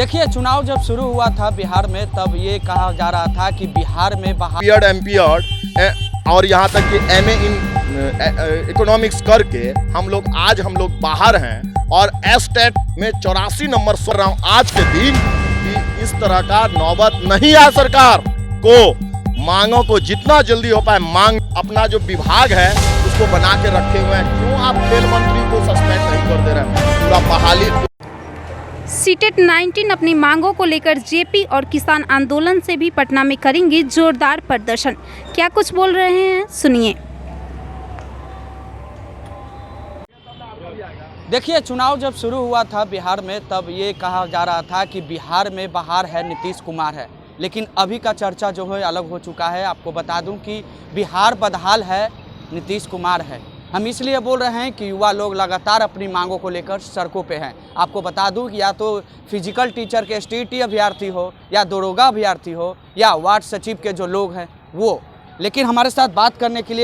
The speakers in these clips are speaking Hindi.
देखिए, चुनाव जब शुरू हुआ था बिहार में, तब ये कहा जा रहा था कि बिहार में एमपीआर और यहाँ तक कि एमए इन इकोनॉमिक्स करके हम लोग बाहर हैं और एस्टेट में 84 नंबर सुन रहा हूँ आज के दिन कि इस तरह का नौबत नहीं आया सरकार को। मांगों को जितना जल्दी हो पाए मांग अपना जो विभाग है उसको बना के रखे हुए हैं। क्यों आप खेल मंत्री को सस्पेंड नहीं कर दे रहे हैं? पूरा बहाली सीटेट 19 अपनी मांगों को लेकर जेपी और किसान आंदोलन से भी पटना में करेंगे जोरदार प्रदर्शन। क्या कुछ बोल रहे हैं, सुनिए। देखिए, चुनाव जब शुरू हुआ था बिहार में, तब ये कहा जा रहा था कि बिहार में बाहर है नीतीश कुमार है, लेकिन अभी का चर्चा जो है अलग हो चुका है। आपको बता दूं कि बिहार बदहाल है, नीतीश कुमार है। हम इसलिए बोल रहे हैं कि युवा लोग लगातार अपनी मांगों को लेकर सड़कों पे हैं। आपको बता दूं कि या तो फिजिकल टीचर के एसटीईटी अभ्यर्थी हो, या दरोगा अभ्यर्थी हो, या वार्ड सचिव के जो लोग हैं वो। लेकिन हमारे साथ बात करने के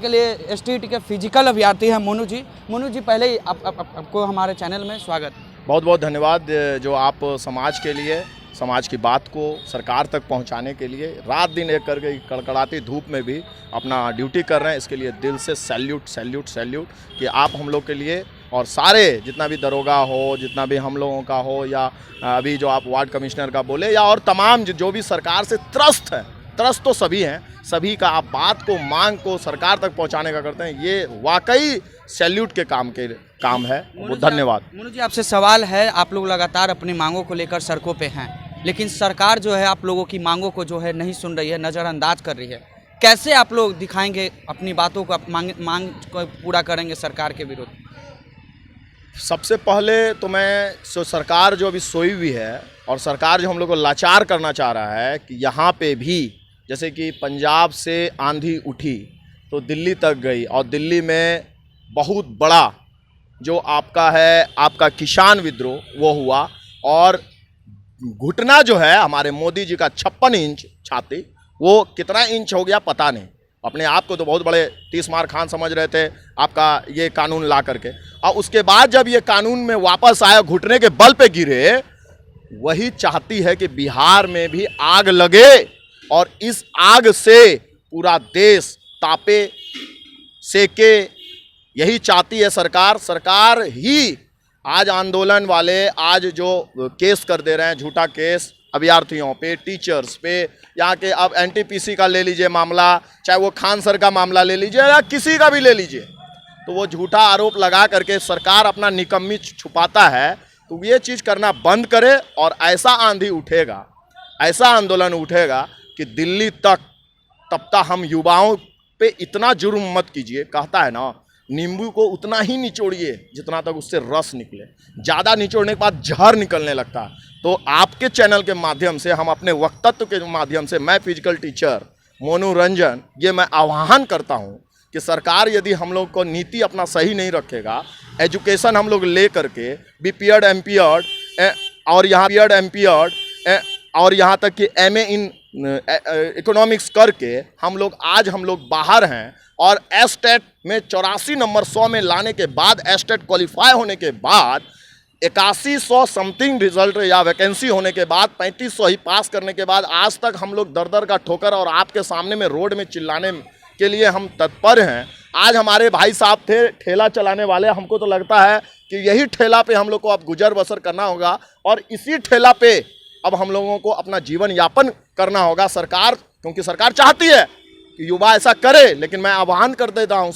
लिए एसटीईटी के फिजिकल अभ्यर्थी हैं मोनू जी। मोनू जी, पहले ही आपको हमारे चैनल में स्वागत। बहुत बहुत धन्यवाद जो आप समाज के लिए, समाज की बात को सरकार तक पहुंचाने के लिए रात दिन एक करके कड़कड़ाती धूप में भी अपना ड्यूटी कर रहे हैं। इसके लिए दिल से सैल्यूट कि आप हम लोग के लिए और सारे जितना भी दरोगा हो, जितना भी हम लोगों का हो, या अभी जो आप वार्ड कमिश्नर का बोले, या और तमाम जो भी सरकार से त्रस्त है, त्रस्त तो सभी हैं, सभी का आप बात को, मांग को सरकार तक पहुंचाने का करते हैं। ये वाकई सैल्यूट के काम है। वो धन्यवाद। मोनू जी, आपसे सवाल है, आप लोग लगातार अपनी मांगों को लेकर सड़कों पे हैं, लेकिन सरकार जो है आप लोगों की मांगों को जो है नहीं सुन रही है, नज़रअंदाज कर रही है। कैसे आप लोग दिखाएंगे अपनी बातों को, मांग को पूरा करेंगे सरकार के विरुद्ध? सबसे पहले तो मैं सरकार जो अभी सोई हुई है और सरकार जो हम लोग को लाचार करना चाह रहा है कि यहाँ पे भी जैसे कि पंजाब से आंधी उठी तो दिल्ली तक गई, और दिल्ली में बहुत बड़ा जो आपका किसान विद्रोह वो हुआ, और घुटना जो है हमारे मोदी जी का 56 इंच छाती, वो कितना इंच हो गया पता नहीं। अपने आप को तो बहुत बड़े 30 मार खान समझ रहे थे आपका ये कानून ला करके, और उसके बाद जब ये कानून में वापस आया, घुटने के बल पे गिरे, वही चाहती है कि बिहार में भी आग लगे और इस आग से पूरा देश तापे सेके। यही चाहती है सरकार। सरकार ही आज आंदोलन वाले आज जो केस कर दे रहे हैं, झूठा केस अभ्यर्थियों पे, टीचर्स पे, यहाँ के अब एनटीपीसी का ले लीजिए मामला, चाहे वो खान सर का मामला ले लीजिए या किसी का भी ले लीजिए, तो वो झूठा आरोप लगा करके सरकार अपना निकम्मी छुपाता है। तो ये चीज़ करना बंद करे और ऐसा आंधी उठेगा, ऐसा आंदोलन उठेगा कि दिल्ली तक। तब तक हम युवाओं पे इतना जुर्म मत कीजिए, कहता है ना, नींबू को उतना ही निचोड़िए जितना तक उससे रस निकले, ज़्यादा निचोड़ने के बाद जहर निकलने लगता है। तो आपके चैनल के माध्यम से, हम अपने वक्तत्व के माध्यम से, मैं फिजिकल टीचर मोनू रंजन, ये मैं आह्वान करता हूँ कि सरकार यदि हम लोग को नीति अपना सही नहीं रखेगा, एजुकेशन हम लोग ले करके बीपीएड एमपीएड और यहाँ तक कि एमए इन इकोनॉमिक्स करके हम लोग बाहर हैं, और एस्टेट में 84 नंबर 100 में लाने के बाद, एस्टेट क्वालिफाई होने के बाद 8100 समथिंग रिजल्ट या वैकेंसी होने के बाद 3500 ही पास करने के बाद आज तक हम लोग दर का ठोकर और आपके सामने में रोड में चिल्लाने के लिए हम तत्पर हैं। आज हमारे भाई साहब थे ठेला चलाने वाले, हमको तो लगता है कि यही ठेला पे हम लोग को अब गुजर बसर करना होगा, और इसी ठेला पे अब हम लोगों को अपना जीवन यापन करना होगा। सरकार, क्योंकि सरकार चाहती है कि युवा ऐसा करे, लेकिन मैं आह्वान कर देता हूँ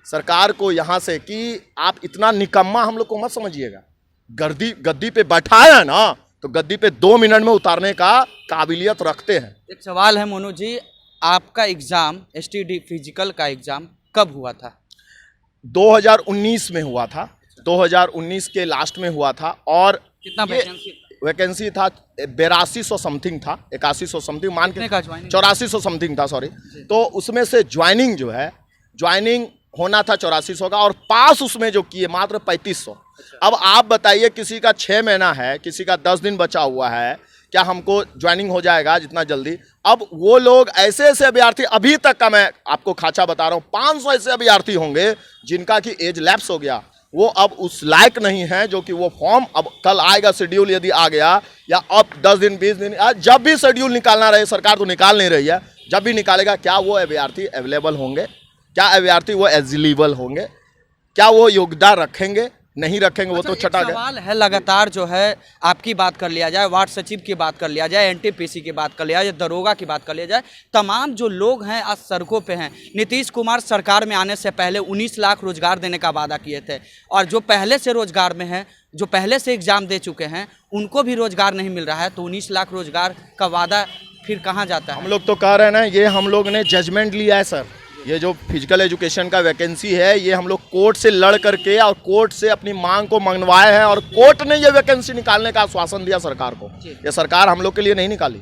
सरकार को यहाँ से कि आप इतना निकम्मा हम लोग को मत समझिएगा। गद्दी पे बैठाया है ना, तो गद्दी पे 2 मिनट में उतारने का काबिलियत रखते हैं। एक सवाल है मोनू जी, आपका एग्ज़ाम एसटीडी फिजिकल का एग्ज़ाम कब हुआ था? 2019 में हुआ था, 2019 के लास्ट में हुआ था। और कितना वैकेंसी था 8200 समथिंग था, 8100 समथिंग मान के 8400 समथिंग था, सॉरी। तो उसमें से ज्वाइनिंग होना था 8400 का, और पास उसमें जो किए मात्र 3500। अब आप बताइए, किसी का 6 महीना है, किसी का 10 दिन बचा हुआ है, क्या हमको ज्वाइनिंग हो जाएगा जितना जल्दी? अब वो लोग ऐसे अभ्यर्थी, अभी तक का मैं आपको खाचा बता रहा हूँ, 500 ऐसे अभ्यर्थी होंगे जिनका कि एज लैप्स हो गया, वो अब उस लायक नहीं है जो कि वो फॉर्म अब कल आएगा शेड्यूल यदि आ गया, या अब 10 दिन 20 दिन जब भी शेड्यूल निकालना रहे, सरकार तो निकाल नहीं रही है, जब भी निकालेगा क्या वो अभ्यर्थी अवेलेबल होंगे, क्या अभ्यर्थी वो एलिजिबल होंगे, क्या वो योग्यता रखेंगे, नहीं रखेंगे, वो तो छटा गया। सवाल है लगातार जो है, आपकी बात कर लिया जाए, वार्ड सचिव की बात कर लिया जाए, एनटीपीसी की बात कर लिया जाए, दरोगा की बात कर लिया जाए, तमाम जो लोग हैं आज सड़कों पे हैं। नीतीश कुमार सरकार में आने से पहले 19 लाख रोजगार देने का वादा किए थे, और जो पहले से रोजगार में हैं, जो पहले से एग्जाम दे चुके हैं, उनको भी रोजगार नहीं मिल रहा है। तो 19 लाख रोजगार का वादा फिर कहाँ जाता है? हम लोग तो कह रहे हैं ना, ये हम लोग ने जजमेंट लिया है सर। ये जो फिजिकल एजुकेशन का वैकेंसी है, ये हम लोग कोर्ट से लड़ करके और कोर्ट से अपनी मांग को मंगवाए हैं, और कोर्ट ने ये वैकेंसी निकालने का आश्वासन दिया सरकार को। ये सरकार हम लोग के लिए नहीं निकाली।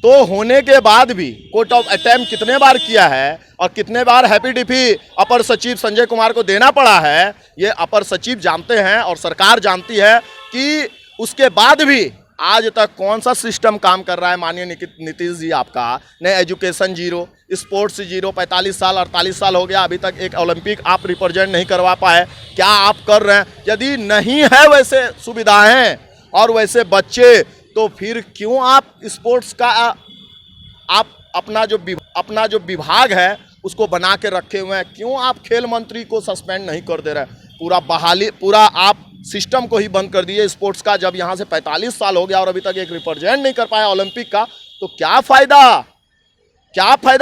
तो होने के बाद भी कोर्ट ऑफ अटेम्प्ट कितने बार किया है और कितने बार हैप्पी डिफी अपर सचिव संजय कुमार को देना पड़ा है, ये अपर सचिव जानते हैं और सरकार जानती है कि उसके बाद भी आज तक कौन सा सिस्टम काम कर रहा है। माननीय नीतीश जी आपका ने एजुकेशन जीरो, स्पोर्ट्स जीरो, 45 साल 48 साल हो गया, अभी तक एक ओलंपिक आप रिप्रेजेंट नहीं करवा पाए। क्या आप कर रहे हैं? यदि नहीं है वैसे सुविधाएं और वैसे बच्चे, तो फिर क्यों आप स्पोर्ट्स का आप अपना जो विभाग है उसको बना के रखे हुए हैं? क्यों आप खेल मंत्री को सस्पेंड नहीं कर दे रहे? पूरा आप सिस्टम को ही बंद कर दिए स्पोर्ट्स का। जब यहाँ से 45 साल हो गया और अभी तक एक रिप्रेजेंट नहीं कर पाया ओलंपिक का, तो क्या फायदा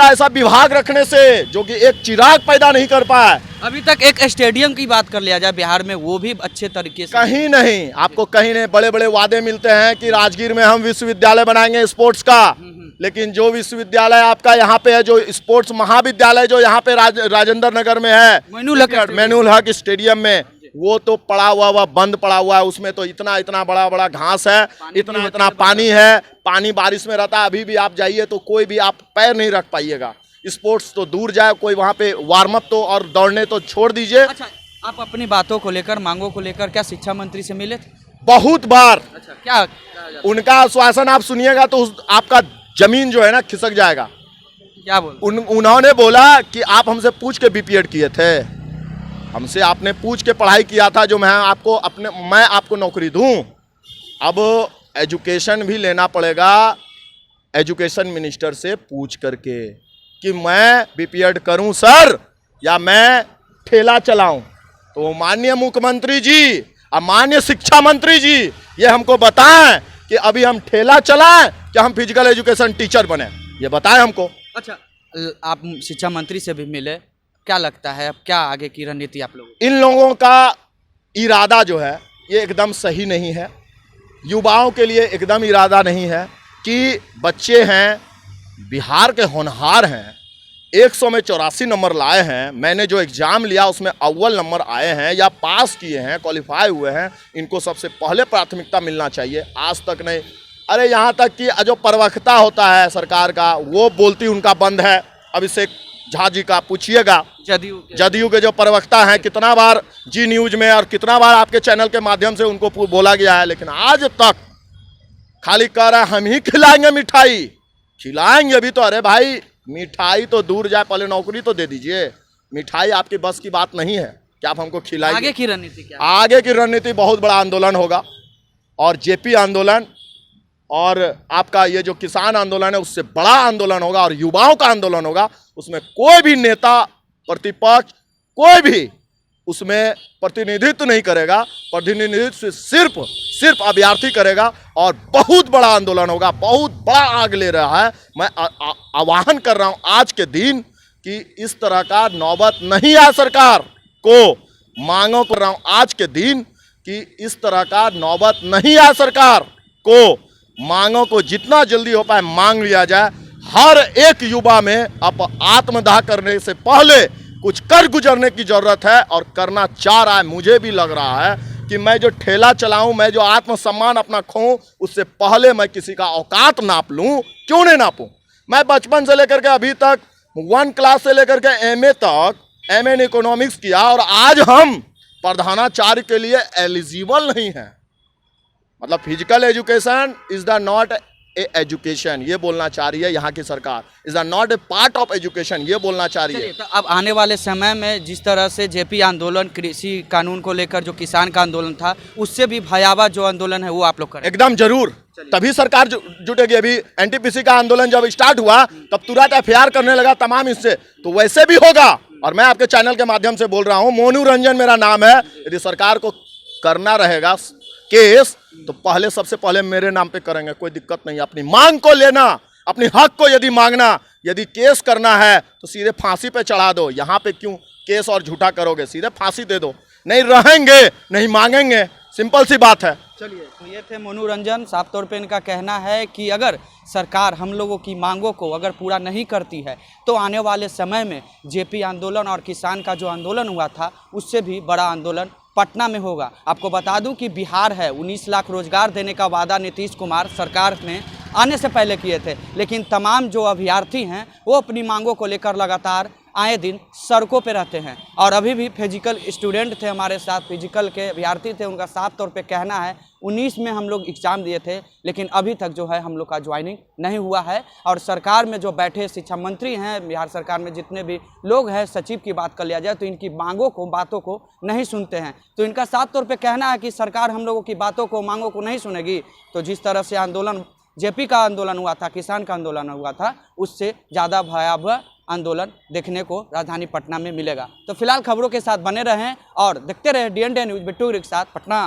ऐसा विभाग रखने से जो कि एक चिराग पैदा नहीं कर पाया। अभी तक एक स्टेडियम की बात कर लिया जाए बिहार में, वो भी अच्छे तरीके से कहीं नहीं, आपको कहीं नहीं। बड़े बड़े वादे मिलते हैं कि राजगीर में हम विश्वविद्यालय बनाएंगे स्पोर्ट्स का, लेकिन जो विश्वविद्यालय आपका यहाँ पे है, जो स्पोर्ट्स महाविद्यालय जो यहाँ पे राजेंद्र नगर में है, मोइनुल हक स्टेडियम में, वो तो पड़ा हुआ बंद पड़ा हुआ है। उसमें तो इतना बड़ा घास है, इतना पानी है, पानी बारिश में रहता है। अभी भी आप जाइए तो कोई भी आप पैर नहीं रख पाइएगा। स्पोर्ट्स तो दूर जाए, कोई वहाँ पे वार्म अप तो और दौड़ने तो छोड़ दीजिए। अच्छा, आप अपनी बातों को लेकर, मांगों को लेकर क्या शिक्षा मंत्री से मिले थे? बहुत बार। अच्छा, क्या उनका आश्वासन आप सुनिएगा तो आपका जमीन जो है ना खिसक जाएगा। क्या बोल? उन्होंने बोला कि आप हमसे पूछ के बीपीएड किए थे, हमसे आपने पूछ के पढ़ाई किया था जो मैं आपको नौकरी दूं। अब एजुकेशन भी लेना पड़ेगा एजुकेशन मिनिस्टर से पूछ करके कि मैं बीपीएड करूं सर या मैं ठेला चलाऊं। तो माननीय मुख्यमंत्री जी और माननीय शिक्षा मंत्री जी ये हमको बताएं कि अभी हम ठेला चलाएं क्या हम फिजिकल एजुकेशन टीचर बने, ये बताएं हमको। अच्छा, आप शिक्षा मंत्री से भी मिले, क्या लगता है अब क्या आगे की रणनीति आप लोगों? इन लोगों का इरादा जो है ये एकदम सही नहीं है, युवाओं के लिए एकदम इरादा नहीं है कि बच्चे हैं, बिहार के होनहार हैं, 100 में 84 नंबर लाए हैं। मैंने जो एग्ज़ाम लिया उसमें अव्वल नंबर आए हैं या पास किए हैं, क्वालिफाई हुए हैं, इनको सबसे पहले प्राथमिकता मिलना चाहिए। आज तक नहीं। अरे यहाँ तक कि जो प्रवक्ता होता है सरकार का, वो बोलती उनका बंद है। अभिषेक झा जी का पूछिएगा, जदयू के जो प्रवक्ता हैं, कितना बार जी न्यूज में और कितना बार आपके चैनल के माध्यम से उनको बोला गया है, लेकिन आज तक खाली कह रहा है हम ही खिलाएंगे मिठाई, खिलाएंगे भी। तो अरे भाई मिठाई तो दूर जाए, पहले नौकरी तो दे दीजिए। मिठाई आपकी बस की बात नहीं है कि आप हमको खिलाएंगे। आगे की रणनीति क्या? आगे की रणनीति बहुत बड़ा आंदोलन होगा, और जेपी आंदोलन और आपका ये जो किसान आंदोलन है उससे बड़ा आंदोलन होगा, और युवाओं का आंदोलन होगा। उसमें कोई भी नेता प्रतिपक्ष कोई भी उसमें प्रतिनिधित्व नहीं करेगा, प्रतिनिधित्व सिर्फ अभ्यर्थी करेगा, और बहुत बड़ा आंदोलन होगा, बहुत बड़ा आग ले रहा है। मैं आह्वान कर रहा हूं आज के दिन कि इस तरह का नौबत नहीं आए सरकार को, मांगों कर रहा हूं आज के दिन कि इस तरह का नौबत नहीं आए सरकार को, मांगों को जितना जल्दी हो पाए मांग लिया जाए। हर एक युवा में आत्मदाह करने से पहले कुछ कर गुजरने की जरूरत है, और करना चाह रहा है। मुझे भी लग रहा है कि मैं जो ठेला चलाऊं, मैं जो आत्मसम्मान अपना खोऊं, उससे पहले मैं किसी का औकात नाप लूं। क्यों नहीं नापूं? मैं बचपन से लेकर के अभी तक 1 क्लास से लेकर के एमए तक एमए इन इकोनॉमिक्स किया, और आज हम प्रधानाचार्य के लिए एलिजिबल नहीं है। मतलब physical education is the not a education, ये बोलना चाह रही है यहाँ की सरकार। Is are not a part of education, ये बोलना चाह रही है। तो अब आने वाले समय में जिस तरह से जेपी आंदोलन कृषि कानून को लेकर जो किसान का आंदोलन था, उससे भी भयावह जो आंदोलन है वो आप लोग करें? एकदम जरूर, तभी सरकार जुटेगी। अभी एनटीपीसी का आंदोलन जब स्टार्ट हुआ तब तुरंत एफआईआर करने लगा तमाम इससे, तो वैसे भी होगा। और मैं आपके चैनल के माध्यम से बोल रहा हूँ, मोनू रंजन मेरा नाम है। यदि सरकार को करना रहेगा केस तो पहले सबसे पहले मेरे नाम पे करेंगे, कोई दिक्कत नहीं। अपनी मांग को लेना, अपनी हक को यदि मांगना, यदि केस करना है तो सीधे फांसी पे चढ़ा दो। यहाँ पे क्यों केस और झूठा करोगे, सीधे फांसी दे दो। नहीं रहेंगे, नहीं मांगेंगे, सिंपल सी बात है। चलिए, तो ये थे मोनू रंजन। साफ तौर पे इनका कहना है कि अगर सरकार हम लोगों की मांगों को अगर पूरा नहीं करती है तो आने वाले समय में जेपी आंदोलन और किसान का जो आंदोलन हुआ था उससे भी बड़ा आंदोलन पटना में होगा। आपको बता दूं कि बिहार है, 19 लाख रोजगार देने का वादा नीतीश कुमार सरकार ने आने से पहले किए थे, लेकिन तमाम जो अभ्यर्थी हैं वो अपनी मांगों को लेकर लगातार आए दिन सड़कों पे रहते हैं। और अभी भी फिजिकल स्टूडेंट थे हमारे साथ, फिजिकल के अभ्यर्थी थे, उनका साफ तौर पे कहना है 19 में हम लोग एग्ज़ाम दिए थे, लेकिन अभी तक जो है हम लोग का ज्वाइनिंग नहीं हुआ है। और सरकार में जो बैठे शिक्षा मंत्री हैं, बिहार सरकार में जितने भी लोग हैं, सचिव की बात कर लिया जाए तो इनकी मांगों को, बातों को नहीं सुनते हैं। तो इनका साफ तौर पे कहना है कि सरकार हम लोगों की बातों को, मांगों को नहीं सुनेगी तो जिस तरह से आंदोलन जेपी का आंदोलन हुआ था, किसान का आंदोलन हुआ था, उससे ज़्यादा भयावह आंदोलन देखने को राजधानी पटना में मिलेगा। तो फिलहाल खबरों के साथ बने रहें और देखते रहे DNDA न्यूज़। बिट्टू के साथ पटना।